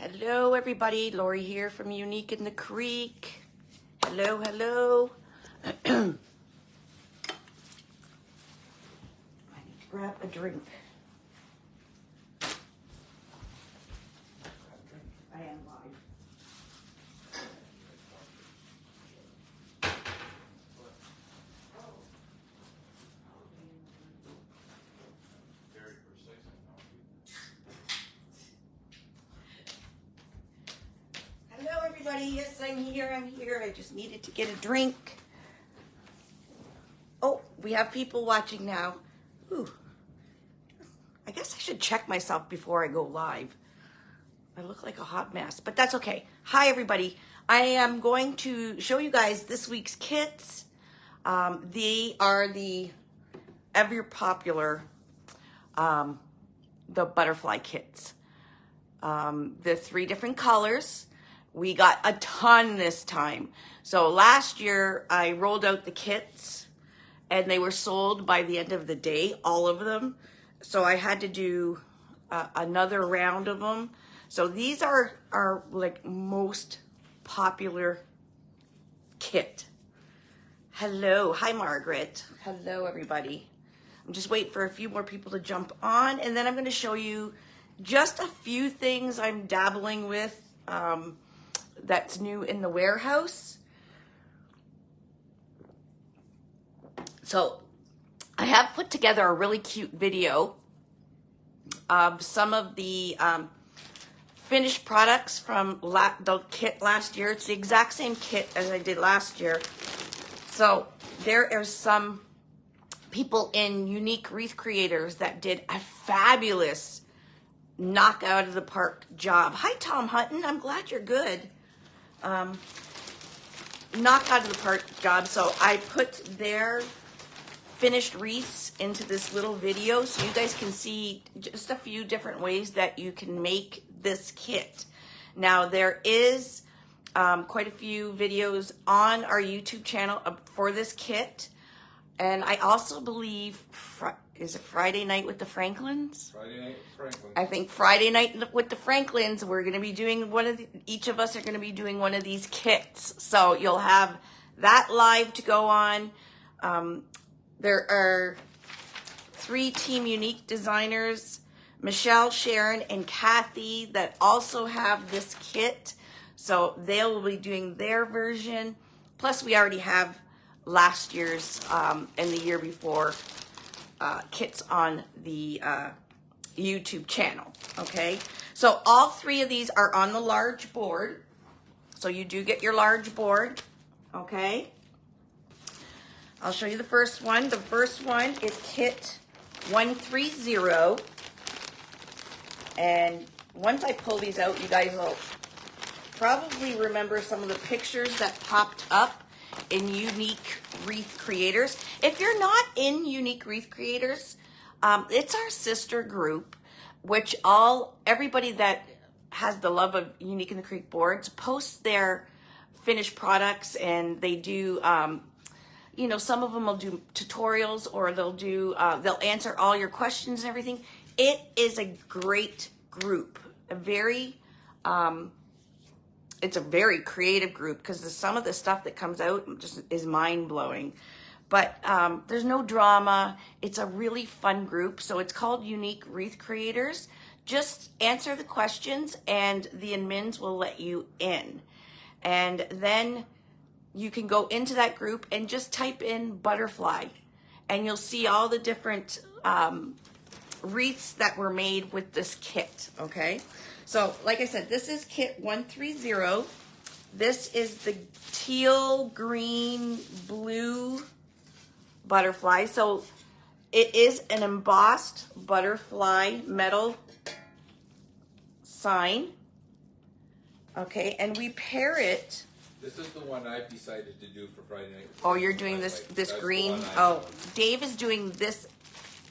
Hello everybody, Laurie here from Unique in the Creek. Hello, hello. I need to grab a drink. I am live. Hello everybody, yes I'm here. I just needed to get a drink. Oh, we have people watching now. Ooh. I guess I should check myself before I go live. I look like a hot mess, but that's okay. Hi everybody. I am going to show you guys this week's kits. They are the ever popular, the butterfly kits. The 3 different colors. We got a ton this time. So last year I rolled out the kits and they were sold by the end of the day, all of them. So I had to do another round of them. So these are like most popular kit. Hello, hi Margaret. Hello everybody. I'm just waiting for a few more people to jump on, and then I'm going to show you just a few things I'm dabbling with that's new in the warehouse. So I have put together a really cute video of some of the finished products from the kit last year. It's the exact same kit as I did last year. So there are some people in Unique Wreath Creators that did a fabulous knock out of the park job. Hi Tom Hutton, I'm glad you're good. Knock out of the park job. So I put their finished wreaths into this little video so you guys can see just a few different ways that you can make this kit. Now there is quite a few videos on our YouTube channel for this kit, and I also believe is it Friday night with the Franklins? Friday night with Franklins. I think Friday night with the Franklins, we're going to be doing each of us are going to be doing one of these kits. So you'll have that live to go on. There are 3 Team Unique designers, Michelle, Sharon, and Kathy, that also have this kit. So they'll be doing their version. Plus we already have last year's and the year before kits on the YouTube channel. Okay, so all 3 of these are on the large board. So you do get your large board. Okay, I'll show you the first one. The first one is kit 130. And once I pull these out, you guys will probably remember some of the pictures that popped up in Unique Wreath Creators. If you're not in Unique Wreath Creators, it's our sister group, which everybody that has the love of Unique in the Creek boards posts their finished products, and they do, you know, some of them will do tutorials, or they'll answer all your questions and everything. It is a great group, it's a very creative group, because some of the stuff that comes out just is mind-blowing. But there's no drama. It's a really fun group. So it's called Unique Wreath Creators. Just answer the questions and the admins will let you in. And then you can go into that group and just type in butterfly, and you'll see all the different wreaths that were made with this kit. Okay, so like I said, this is kit 130. This is the teal, green, blue butterfly. So it is an embossed butterfly metal sign. Okay, and we pair it. This is the one I've decided to do for Friday night. Oh, you're doing this green? Oh, Dave is doing this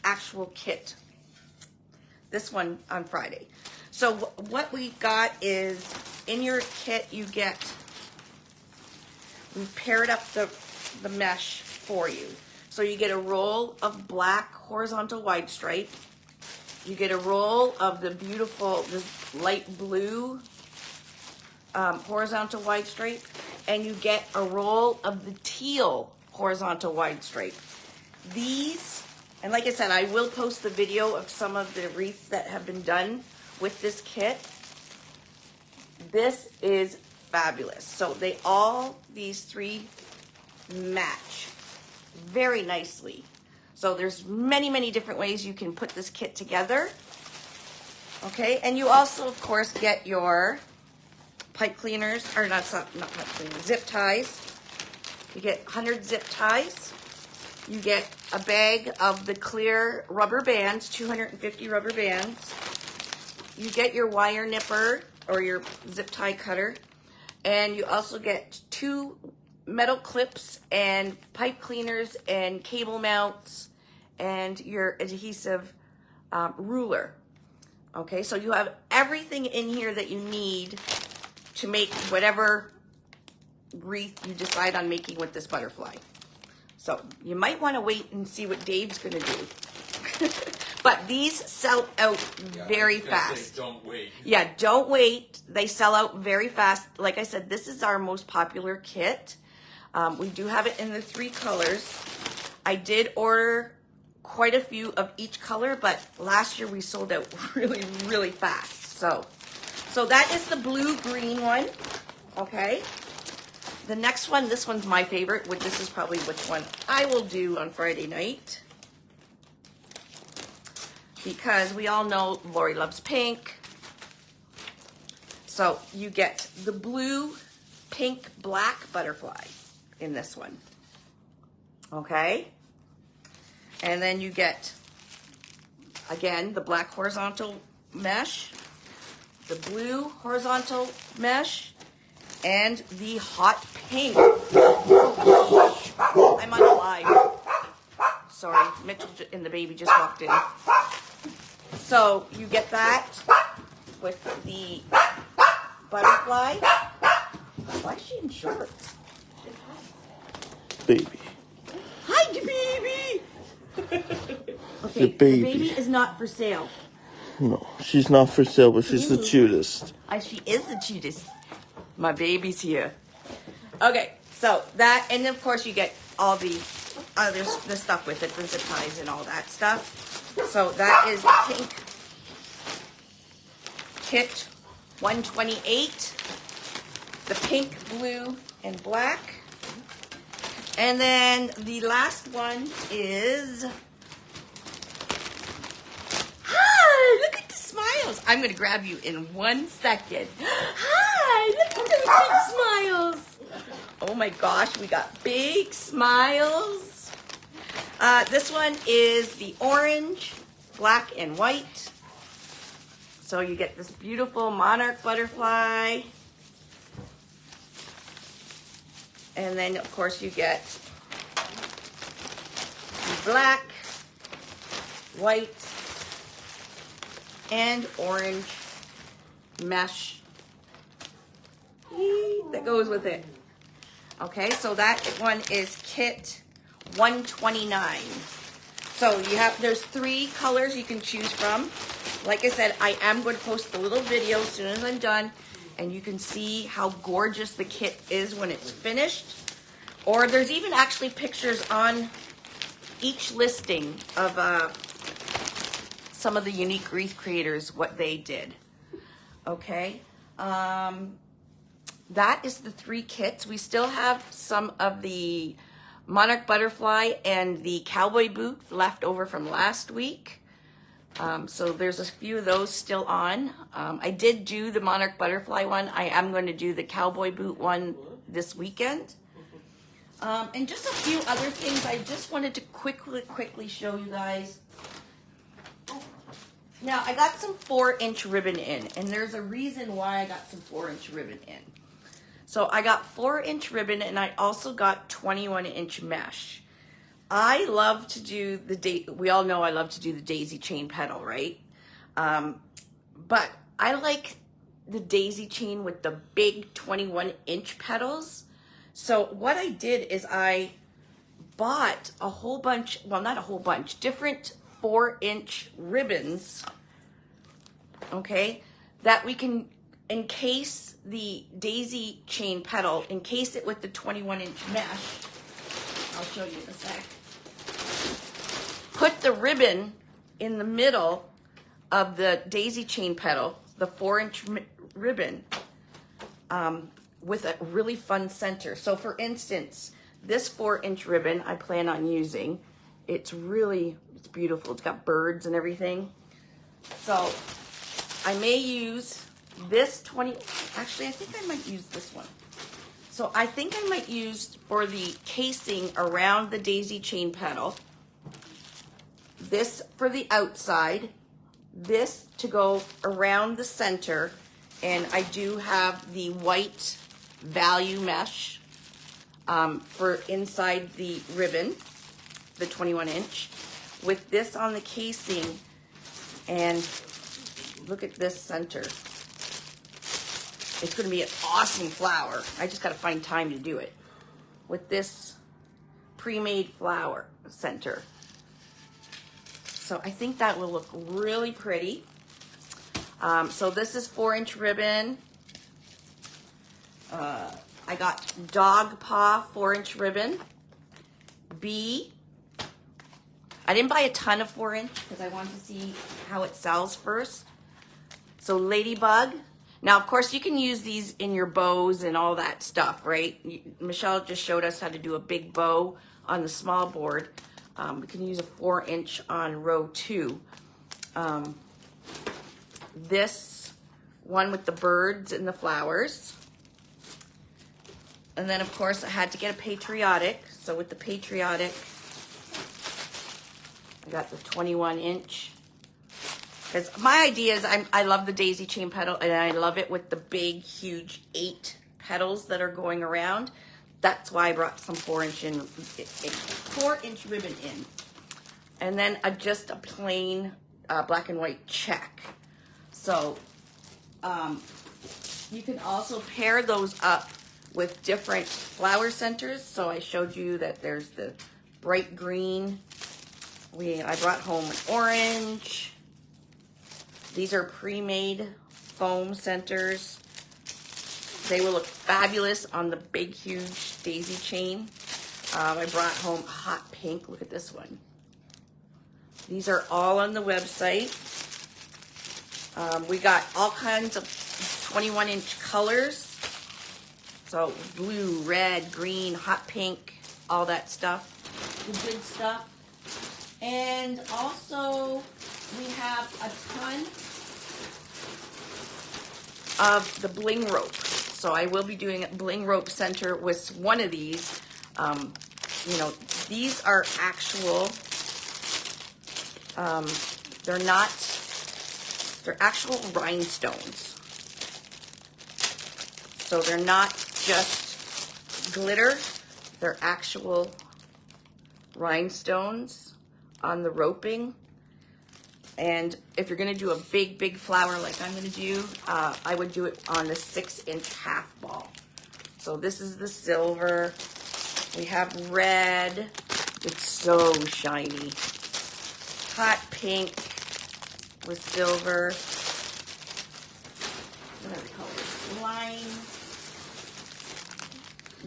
actual kit. This one on Friday. So what we got is, in your kit you get, we paired up the mesh for you. So you get a roll of black horizontal wide stripe. You get a roll of the beautiful, this light blue horizontal wide stripe, and you get a roll of the teal horizontal wide stripe. These, and like I said, I will post the video of some of the wreaths that have been done with this kit. This is fabulous. So they all, these three match very nicely. So there's many, many different ways you can put this kit together. Okay, and you also, of course, get your pipe cleaners, or not pipe cleaners, zip ties. You get 100 zip ties. You get a bag of the clear rubber bands, 250 rubber bands. You get your wire nipper or your zip tie cutter. And you also get 2 metal clips and pipe cleaners and cable mounts and your adhesive ruler. Okay, so you have everything in here that you need to make whatever wreath you decide on making with this butterfly. So you might want to wait and see what Dave's going to do. But these sell out very fast. Don't wait. Yeah, don't wait. They sell out very fast. Like I said, this is our most popular kit. We do have it in the 3 colors. I did order quite a few of each color, but last year we sold out really, really fast. So that is the blue-green one, okay? The next one, this one's my favorite, this is probably which one I will do on Friday night. Because we all know Laurie loves pink. So you get the blue, pink, black butterfly in this one, okay? And then you get, again, the black horizontal mesh, the blue horizontal mesh, and the hot pink. I'm on a live. Sorry, Mitchell and the baby just walked in. So you get that with the butterfly. Why is she in shorts? Baby. Hi, baby! Okay, The baby. the baby is not for sale. No, she's not for sale, but she's the cutest. She is the cutest. My baby's here. Okay, so that, and of course you get all the other the stuff with it, the zip ties and all that stuff. So that is pink kit 128. The pink, blue, and black. And then the last one is, hi, look at the smiles. I'm going to grab you in 1 second. Hi, look at those big smiles. Oh my gosh, we got big smiles. This one is the orange, black, and white. So you get this beautiful monarch butterfly. And then, of course, you get black, white, and orange mesh that goes with it. Okay, so that one is kit 129. So you have, there's 3 colors you can choose from. Like I said, I am going to post a little video as soon as I'm done, and you can see how gorgeous the kit is when it's finished. Or there's even actually pictures on each listing of some of the unique wreath creators, what they did. Okay, that is the 3 kits. We still have some of the monarch butterfly and the cowboy boot left over from last week. So there's a few of those still on. I did do the monarch butterfly one. I am going to do the cowboy boot one this weekend. And just a few other things I just wanted to quickly show you guys. Now, I got some 4-inch ribbon in, and there's a reason why I got some 4-inch ribbon in. So I got 4-inch ribbon, and I also got 21-inch mesh. I love to do we all know I love to do the daisy chain petal, right? But I like the daisy chain with the big 21-inch petals. So what I did is I bought a whole bunch, well, not a whole bunch, different 4-inch ribbons, okay, that we can encase the daisy chain petal, encase it with the 21-inch mesh. I'll show you in a sec. Put the ribbon in the middle of the daisy chain petal, the 4-inch ribbon, with a really fun center. So for instance, this 4-inch ribbon I plan on using. It's beautiful. It's got birds and everything. So I may use this actually I think I might use this one. So I think I might use for the casing around the daisy chain petal, this for the outside, this to go around the center, and I do have the white value mesh for inside the ribbon, the 21-inch, with this on the casing, and look at this center. It's going to be an awesome flower. I just got to find time to do it. With this pre-made flower center. So I think that will look really pretty. So this is 4-inch ribbon. I got dog paw 4-inch ribbon. B. I didn't buy a ton of 4-inch because I wanted to see how it sells first. So ladybug. Now, of course, you can use these in your bows and all that stuff, right? Michelle just showed us how to do a big bow on the small board. We can use a 4-inch on row 2. This one with the birds and the flowers. And then, of course, I had to get a patriotic. So with the patriotic, I got the 21-inch. Because my idea is I love the daisy chain petal, and I love it with the big, huge 8 petals that are going around. That's why I brought some 4-inch ribbon in. And then just a plain black and white check. So you can also pair those up with different flower centers. So I showed you that there's the bright green. I brought home an orange. These are pre-made foam centers. They will look fabulous on the big, huge daisy chain. I brought home hot pink. Look at this one. These are all on the website. We got all kinds of 21-inch colors. So blue, red, green, hot pink, all that stuff. The good stuff. And also, we have a ton of the bling rope. So I will be doing a bling rope center with one of these. You know, these are actual, they're actual rhinestones. So they're not just glitter, they're actual rhinestones on the roping. And if you're gonna do a big, big flower like I'm gonna do, I would do it on the 6-inch half ball. So this is the silver. We have red. It's so shiny. Hot pink with silver. What are the colors? Lime.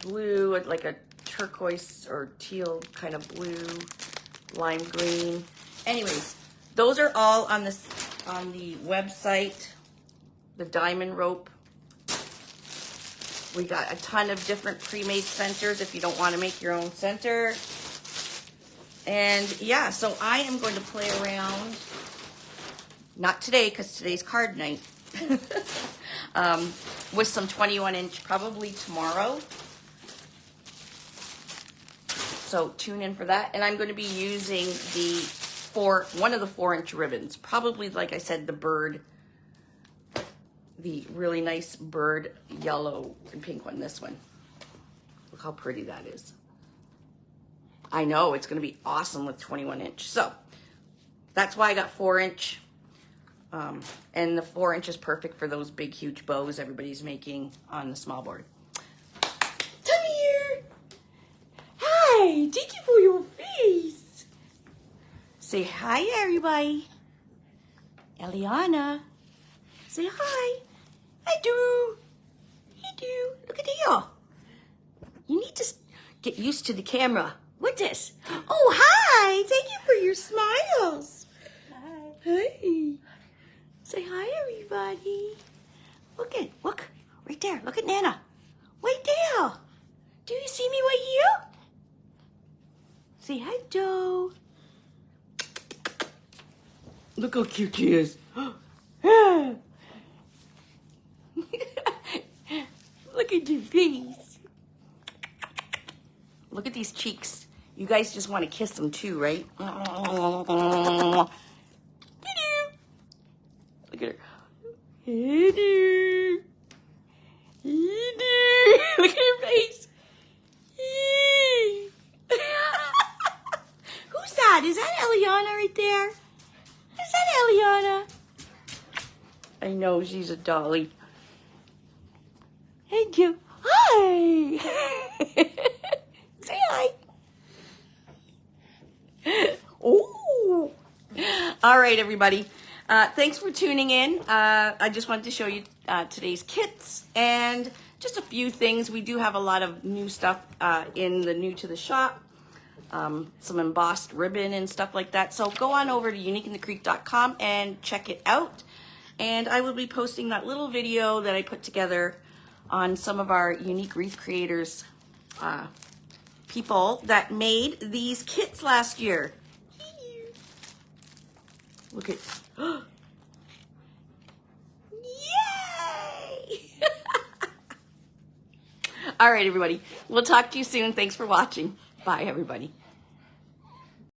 Blue, like a turquoise or teal kind of blue. Lime green. Anyways, those are all on the website, the diamond rope. We got a ton of different pre-made centers if you don't want to make your own center. And yeah, so I am going to play around, not today because today's card night, with some 21-inch probably tomorrow. So tune in for that. And I'm going to be using one of the 4-inch ribbons. Probably, like I said, the bird, the really nice bird yellow and pink one, this one. Look how pretty that is. I know, it's going to be awesome with 21-inch. So that's why I got 4-inch. And the 4-inch is perfect for those big, huge bows everybody's making on the small board. Come here. Hi, thank you for your face. Say hi, everybody. Eliana, say hi. I do. I do. Look at here. You need to get used to the camera. What's this? Oh, hi. Thank you for your smiles. Hi. Hey. Say hi, everybody. Look. Right there. Look at Nana. Right there. Do you see me right here? Say hi, Joe. Look how cute she is. Look at your face. Look at these cheeks. You guys just want to kiss them too, right? Look at her. Look at her face. Who's that? Is that Eliana right there? Is that Eliana? I know, she's a dolly. Thank you. Hi. Say hi. Oh. All right, everybody. Thanks for tuning in. I just wanted to show you today's kits and just a few things. We do have a lot of new stuff in the new to the shop. Some embossed ribbon and stuff like that. So go on over to uniqueinthecreek.com and check it out. And I will be posting that little video that I put together on some of our unique wreath creators, people that made these kits last year. Look at, yay! All right, everybody. We'll talk to you soon. Thanks for watching. Bye, everybody.